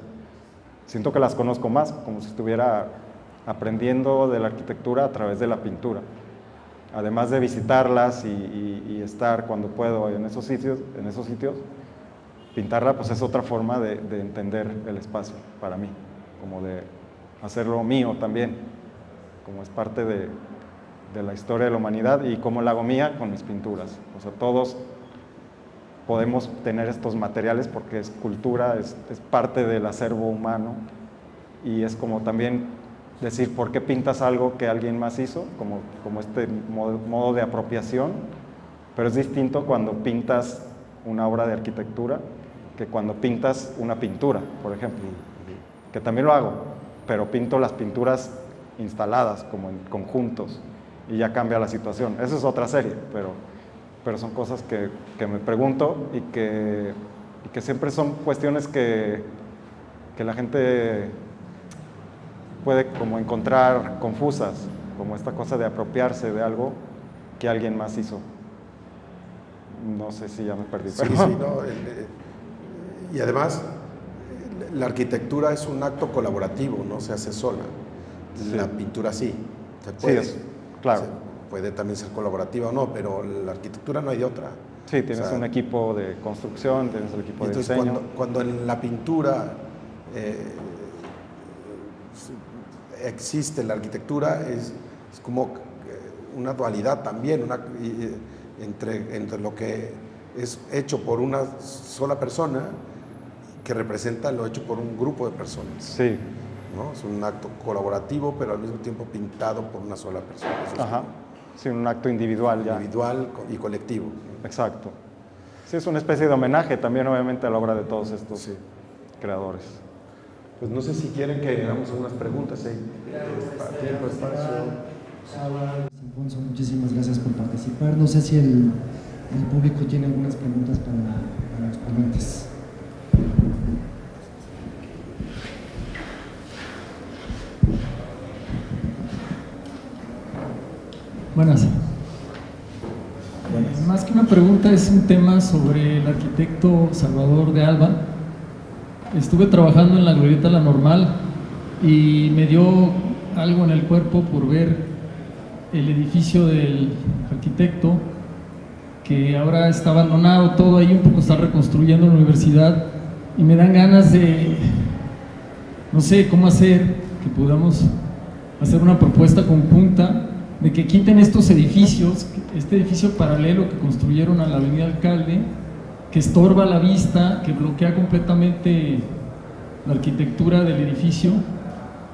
siento que las conozco más, como si estuviera aprendiendo de la arquitectura a través de la pintura. Además de visitarlas y estar cuando puedo en esos sitios, pintarla pues es otra forma de entender el espacio para mí, como de hacerlo mío también, como es parte de la historia de la humanidad, y cómo la hago mía con mis pinturas. O sea, todos podemos tener estos materiales porque es cultura, es parte del acervo humano, y es como también decir por qué pintas algo que alguien más hizo, como este modo de apropiación, pero es distinto cuando pintas una obra de arquitectura que cuando pintas una pintura, por ejemplo, que también lo hago, pero pinto las pinturas instaladas como en conjuntos, y ya cambia la situación. Esa es otra serie, pero son cosas que me pregunto, y que siempre son cuestiones que la gente puede como encontrar confusas, como esta cosa de apropiarse de algo que alguien más hizo. No sé si ya me perdí. Sí, y además la arquitectura es un acto colaborativo, no se hace sola. Sí. La pintura sí, se puede. Sí, claro. Puede también ser colaborativa o no, pero la arquitectura no hay de otra. Sí, tienes un equipo de construcción, tienes el equipo de diseño. Cuando en la pintura existe la arquitectura, es como una dualidad también, entre lo que es hecho por una sola persona, que representa lo hecho por un grupo de personas. Sí. ¿No? Es un acto colaborativo, pero al mismo tiempo pintado por una sola persona. Ajá. Sí, un acto individual ya. Individual y colectivo. Exacto. Sí, es una especie de homenaje también, obviamente, a la obra de todos estos creadores. Pues no sé si quieren que hagamos algunas preguntas. Tiempo, espacio. Alfonso, muchísimas gracias por participar. No sé si el público tiene algunas preguntas para los ponentes. Buenas. Más que una pregunta, es un tema sobre el arquitecto Salvador de Alba. Estuve trabajando en la Glorieta La Normal y me dio algo en el cuerpo por ver el edificio del arquitecto, que ahora está abandonado todo ahí, un poco está reconstruyendo la universidad, y me dan ganas de, no sé cómo hacer, que podamos hacer una propuesta conjunta de que quiten estos edificios, este edificio paralelo que construyeron a la Avenida Alcalde, que estorba la vista, que bloquea completamente la arquitectura del edificio.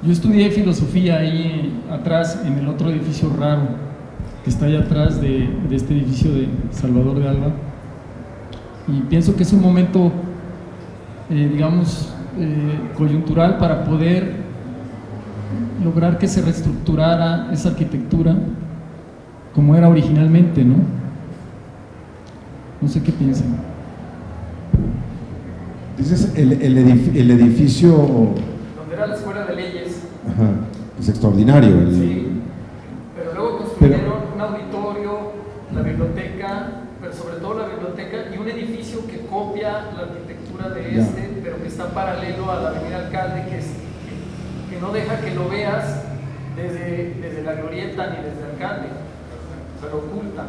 Yo estudié filosofía ahí atrás, en el otro edificio raro, que está allá atrás de este edificio de Salvador de Alba, y pienso que es un momento, digamos, coyuntural para poder lograr que se reestructurara esa arquitectura como era originalmente, ¿no? No sé qué piensan. Dices el edificio... Donde era la Escuela de Leyes. Ajá, es extraordinario. Sí, pero luego construyeron un auditorio, la biblioteca, pero sobre todo la biblioteca, y un edificio que copia la arquitectura de pero que está paralelo a la Avenida Alcalde, que no deja que lo veas desde la Glorieta ni desde Alcalde, se lo oculta.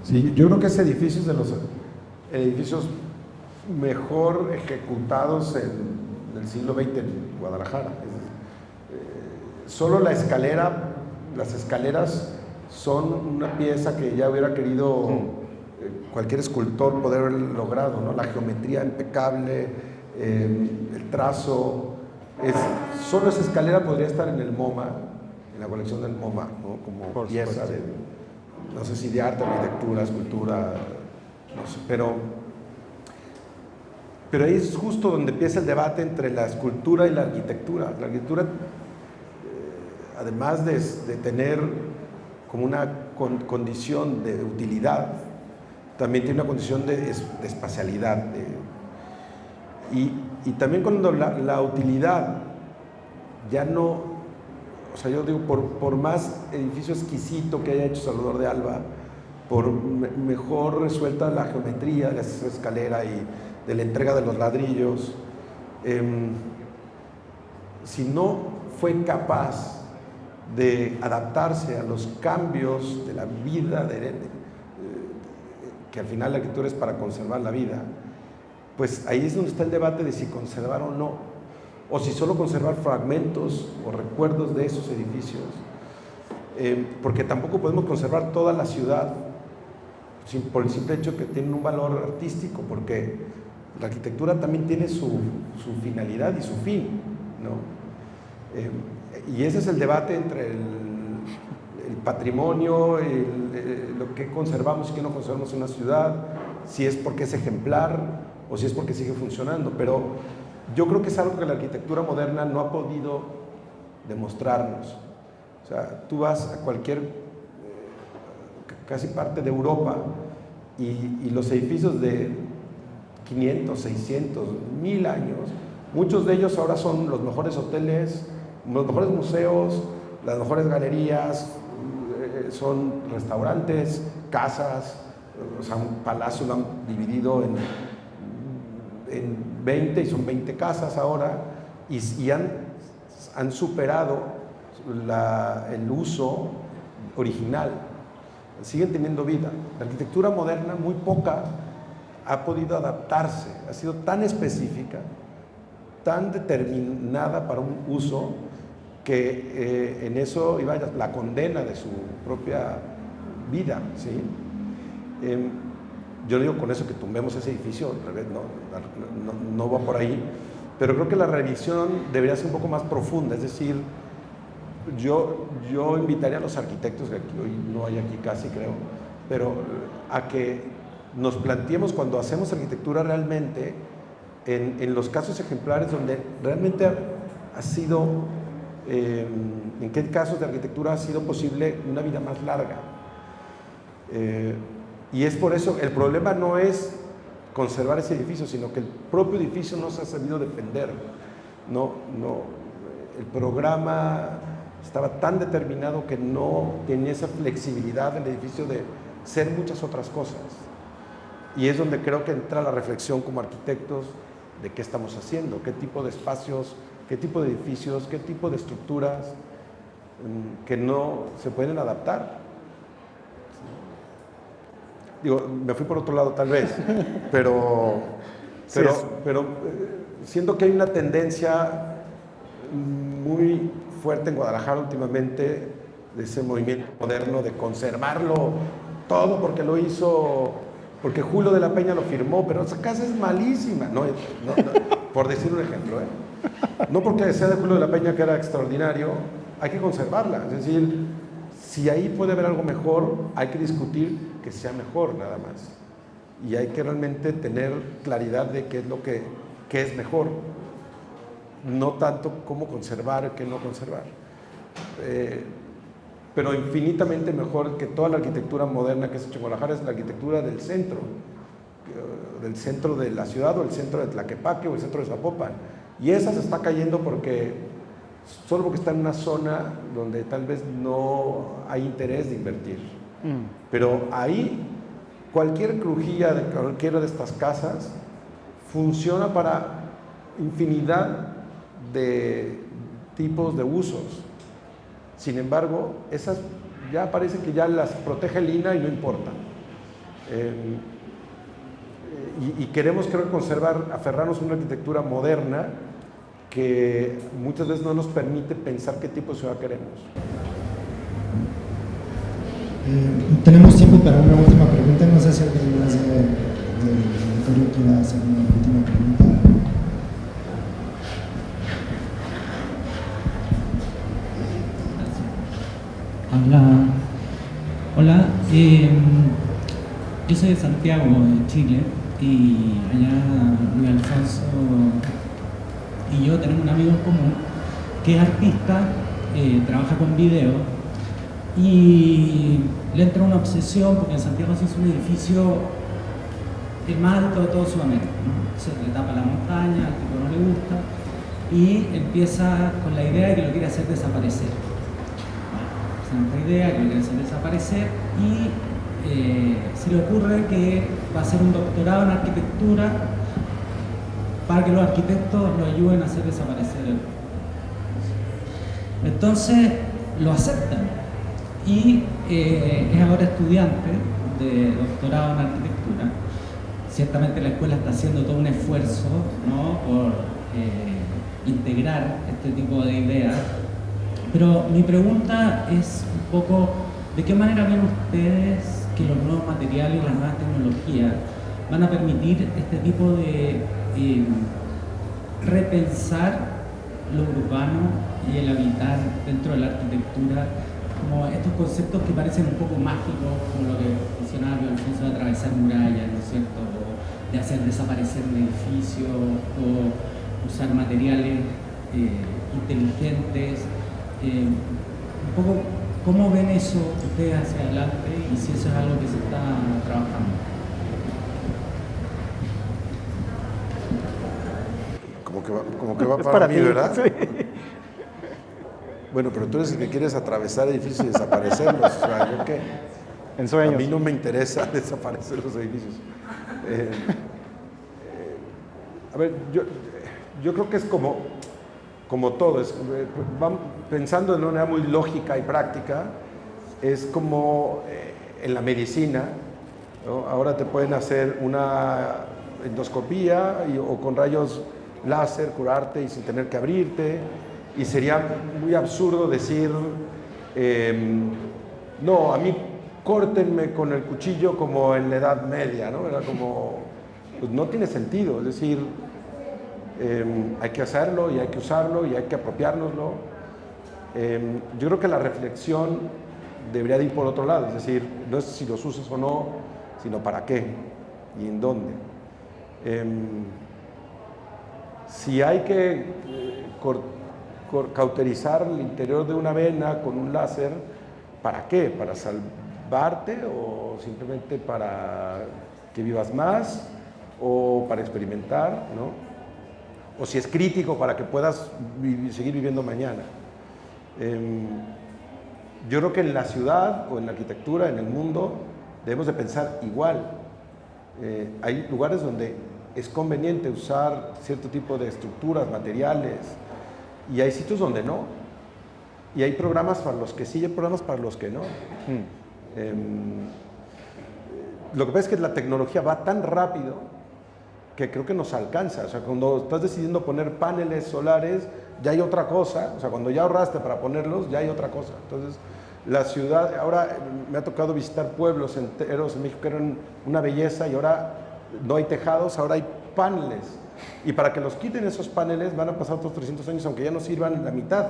Sí, yo creo que ese edificio es de los edificios mejor ejecutados en el siglo XX en Guadalajara. Solo la escalera, las escaleras son una pieza que ya hubiera querido cualquier escultor poder haber logrado, ¿no? La geometría impecable, el trazo. Solo esa escalera podría estar en el MoMA, en la colección del MoMA, ¿no? Como pieza de, no sé si de arte, arquitectura, escultura, no sé, pero ahí es justo donde empieza el debate entre la escultura y la arquitectura. La arquitectura, además de tener como una condición de utilidad, también tiene una condición de espacialidad. Y también cuando la utilidad ya no, o sea, yo digo, por más edificio exquisito que haya hecho Salvador de Alba, por mejor resuelta la geometría de esa escalera y de la entrega de los ladrillos, si no fue capaz de adaptarse a los cambios de la vida, que al final la arquitectura es para conservar la vida, pues ahí es donde está el debate de si conservar o no, o si solo conservar fragmentos o recuerdos de esos edificios, porque tampoco podemos conservar toda la ciudad por el simple hecho que tienen un valor artístico, porque la arquitectura también tiene su finalidad y su fin, ¿no? Y ese es el debate entre el patrimonio, lo que conservamos y que no conservamos en una ciudad, si es porque es ejemplar o si es porque sigue funcionando. Pero yo creo que es algo que la arquitectura moderna no ha podido demostrarnos. O sea, tú vas a cualquier, casi parte de Europa, y los edificios de 500, 600, 1000 años, muchos de ellos ahora son los mejores hoteles, los mejores museos, las mejores galerías, son restaurantes, casas, o sea, un palacio lo han dividido en 20 y son 20 casas ahora, y han superado el uso original, siguen teniendo vida. La arquitectura moderna, muy poca, ha podido adaptarse, ha sido tan específica, tan determinada para un uso, que en eso iba la condena de su propia vida, ¿sí? Yo digo con eso que tumbemos ese edificio, al revés, no va por ahí, pero creo que la revisión debería ser un poco más profunda, es decir, yo invitaría a los arquitectos, que aquí, hoy no hay aquí casi creo, pero a que nos planteemos cuando hacemos arquitectura realmente, en los casos ejemplares donde realmente ha sido, en qué casos de arquitectura ha sido posible una vida más larga. Y es por eso, el problema no es conservar ese edificio, sino que el propio edificio no se ha sabido defender. El programa estaba tan determinado que no tenía esa flexibilidad del edificio de ser muchas otras cosas. Y es donde creo que entra la reflexión como arquitectos de qué estamos haciendo, qué tipo de espacios, qué tipo de edificios, qué tipo de estructuras que no se pueden adaptar. Digo, me fui por otro lado tal vez, pero siento que hay una tendencia muy fuerte en Guadalajara últimamente de ese movimiento moderno de conservarlo todo porque lo hizo, porque Julio de la Peña lo firmó, pero esa casa es malísima, no, por decir un ejemplo, no porque sea de Julio de la Peña que era extraordinario, hay que conservarla, es decir, si ahí puede haber algo mejor, hay que discutir que sea mejor nada más, y hay que realmente tener claridad de qué es lo que es mejor, no tanto cómo conservar, qué no conservar. Pero infinitamente mejor que toda la arquitectura moderna que se ha hecho en Guadalajara es la arquitectura del centro de la ciudad, o el centro de Tlaquepaque, o el centro de Zapopan. Y esa se está cayendo solo porque está en una zona donde tal vez no hay interés de invertir. Pero ahí, cualquier crujía de cualquiera de estas casas funciona para infinidad de tipos de usos. Sin embargo, esas ya parece que ya las protege el INAH y no importa. Y queremos, creo, aferrarnos a una arquitectura moderna que muchas veces no nos permite pensar qué tipo de ciudad queremos. Tenemos tiempo para una última pregunta. No sé si alguien más del auditorio quiera hacer una última pregunta. Hola, yo soy de Santiago, de Chile, y allá Luis Alfonso y yo tenemos un amigo en común que es artista, trabaja con video, y le entra una obsesión porque en Santiago se hizo un edificio el más alto de todo Sudamérica, ¿no? Se le tapa la montaña, al tipo no le gusta, y empieza con la idea de que lo quiere hacer desaparecer. Esta idea que lo quiere hacer desaparecer, y se le ocurre que va a hacer un doctorado en arquitectura para que los arquitectos lo ayuden a hacer desaparecer el... Entonces lo aceptan y es ahora estudiante de doctorado en arquitectura. Ciertamente la escuela está haciendo todo un esfuerzo, ¿no?, por integrar este tipo de ideas. Pero mi pregunta es un poco, ¿de qué manera ven ustedes que los nuevos materiales y las nuevas tecnologías van a permitir este tipo de repensar lo urbano y el habitar dentro de la arquitectura, como estos conceptos que parecen un poco mágicos, como lo que mencionaba Alfonso, de atravesar murallas, ¿no es cierto?, o de hacer desaparecer un edificio, o usar materiales inteligentes? Un poco, ¿cómo ven eso ustedes hacia adelante y si eso es algo que se está trabajando? Como que va para mí, ¿verdad? Sí. Bueno, pero tú eres el que quieres atravesar edificios y desaparecerlos. O sea, ¿yo qué? En sueños. A mí no me interesa desaparecer los edificios. A ver, yo creo que es como todo, pensando de una manera muy lógica y práctica, es como en la medicina, ¿no? Ahora te pueden hacer una endoscopía o con rayos láser curarte y sin tener que abrirte, y sería muy absurdo decir, no, a mí córtenme con el cuchillo como en la Edad Media, ¿no? Era como, pues no tiene sentido, es decir, hay que hacerlo y hay que usarlo y hay que apropiárnoslo. Yo creo que la reflexión debería de ir por otro lado, es decir, no es si los usas o no, sino para qué y en dónde. Si hay que cauterizar el interior de una vena con un láser, ¿para qué? ¿Para salvarte o simplemente para que vivas más o para experimentar, ¿no? O si es crítico para que puedas seguir viviendo mañana. Yo creo que en la ciudad o en la arquitectura, en el mundo, debemos de pensar igual. Hay lugares donde es conveniente usar cierto tipo de estructuras, materiales, y hay sitios donde no. Y hay programas para los que sí y hay programas para los que no. Lo que pasa es que la tecnología va tan rápido que creo que nos alcanza. O sea, cuando estás decidiendo poner paneles solares, ya hay otra cosa. O sea, cuando ya ahorraste para ponerlos, ya hay otra cosa. Entonces, la ciudad, ahora me ha tocado visitar pueblos enteros en México que eran una belleza y ahora no hay tejados, ahora hay paneles. Y para que los quiten esos paneles van a pasar otros 300 años, aunque ya no sirvan la mitad,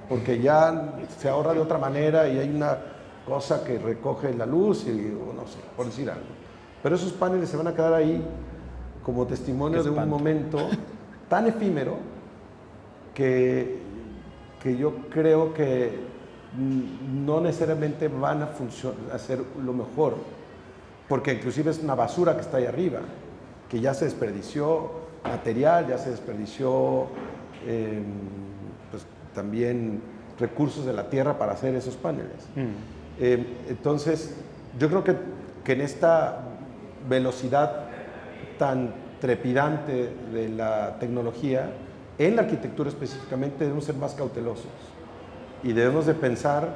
porque ya se ahorra de otra manera y hay una cosa que recoge la luz y no sé, por decir algo. Pero esos paneles se van a quedar ahí como testimonio de un momento tan efímero que yo creo que no necesariamente van a ser lo mejor, porque inclusive es una basura que está ahí arriba, que ya se desperdició material, ya se desperdició pues, también recursos de la tierra para hacer esos paneles. Entonces, yo creo que en esta velocidad tan trepidante de la tecnología, en la arquitectura específicamente debemos ser más cautelosos y debemos de pensar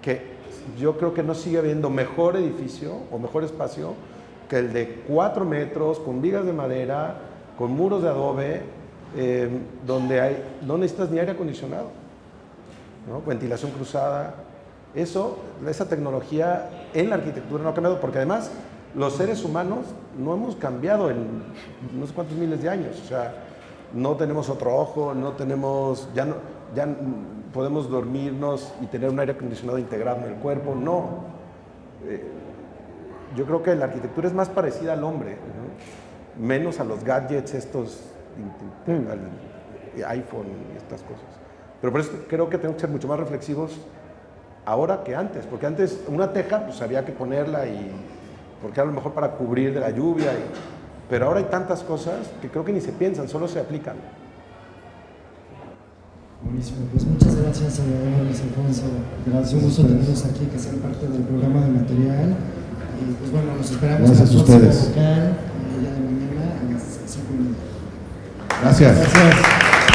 que yo creo que no sigue habiendo mejor edificio o mejor espacio que el de 4 metros, con vigas de madera, con muros de adobe, donde no necesitas ni aire acondicionado, ¿no? Ventilación cruzada. Esa tecnología en la arquitectura no ha cambiado, porque además los seres humanos no hemos cambiado en no sé cuántos miles de años. O sea, no tenemos otro ojo, no tenemos, ya podemos dormirnos y tener un aire acondicionado integrado en el cuerpo, no. Yo creo que la arquitectura es más parecida al hombre, ¿no? Menos a los gadgets estos, al iPhone y estas cosas. Pero por eso creo que tenemos que ser mucho más reflexivos ahora que antes, porque antes una teja pues había que ponerla porque era a lo mejor para cubrir de la lluvia, pero ahora hay tantas cosas que creo que ni se piensan, solo se aplican. Buenísimo, pues muchas gracias, Salvador, Luis Alfonso. Gracias, un gusto tenerlos aquí, que sean parte del programa de material. Y pues bueno, los esperamos Gracias en el a ustedes. próximo local, el día de mañana a las 5:30. Gracias. Gracias.